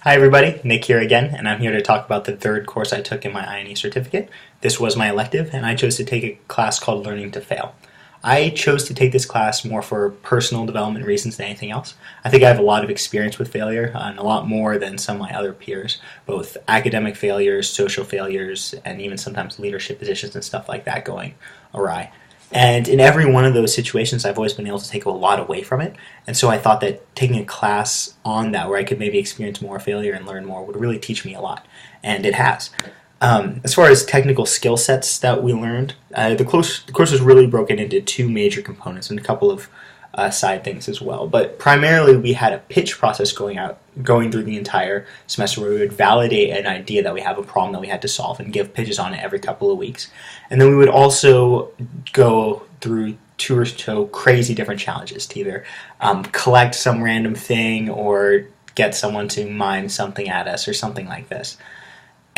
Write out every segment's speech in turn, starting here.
Hi everybody, Nick here again, and I'm here to talk about the third course I took in my INE certificate. This was my elective, and I chose to take a class called Learning to Fail. I chose to take this class more for personal development reasons than anything else. I think I have a lot of experience with failure, and a lot more than some of my other peers, both academic failures, social failures, and even sometimes leadership positions and stuff like that going awry. And in every one of those situations, I've always been able to take a lot away from it. And so I thought that taking a class on that where I could maybe experience more failure and learn more would really teach me a lot. And it has. As far as technical skill sets that we learned, the course was really broken into two major components and a couple of side things as well. But primarily we had a pitch process going through the entire semester where we would validate an idea that we have, a problem that we had to solve, and give pitches on it every couple of weeks. And then we would also go through two or so crazy different challenges to either collect some random thing or get someone to mime something at us or something like this.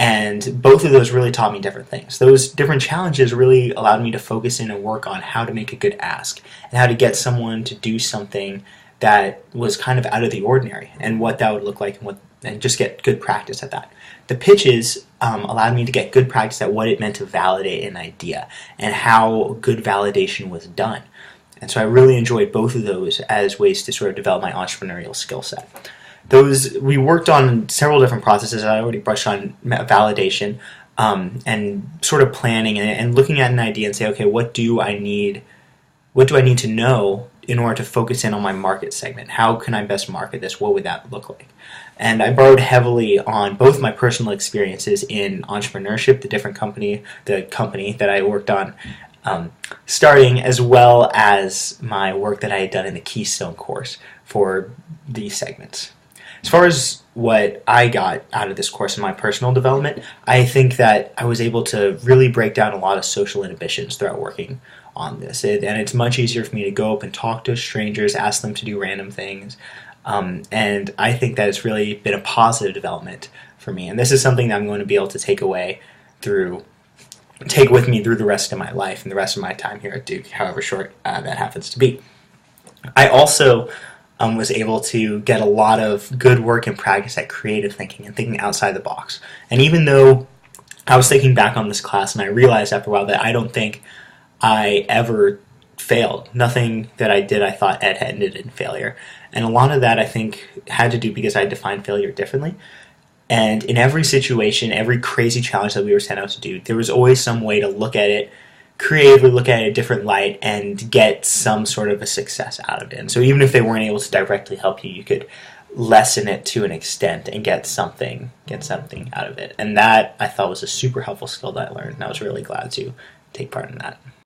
And both of those really taught me different things. Those different challenges really allowed me to focus in and work on how to make a good ask and how to get someone to do something that was kind of out of the ordinary and what that would look like and just get good practice at that. The pitches allowed me to get good practice at what it meant to validate an idea and how good validation was done. And so I really enjoyed both of those as ways to sort of develop my entrepreneurial skill set. We worked on several different processes. I already brushed on validation and sort of planning and looking at an idea and say, okay, what do I need to know in order to focus in on my market segment? How can I best market this? What would that look like? And I borrowed heavily on both my personal experiences in entrepreneurship, the company that I worked on, starting, as well as my work that I had done in the Keystone course for these segments. As far as what I got out of this course in my personal development, I think that I was able to really break down a lot of social inhibitions throughout working on this. And it's much easier for me to go up and talk to strangers, ask them to do random things. And I think that it's really been a positive development for me. And this is something that I'm going to be able to take with me through the rest of my life and the rest of my time here at Duke, however short that happens to be. I also was able to get a lot of good work and practice at creative thinking and thinking outside the box. And even though I was thinking back on this class and I realized after a while that I don't think I ever failed. Nothing that I did I thought had ended in failure. And a lot of that I think had to do because I defined failure differently. And in every situation, every crazy challenge that we were sent out to do, there was always some way to look at it, creatively look at it in a different light and get some sort of a success out of it. And so even if they weren't able to directly help you, you could lessen it to an extent and get something out of it. And that I thought was a super helpful skill that I learned, and I was really glad to take part in that.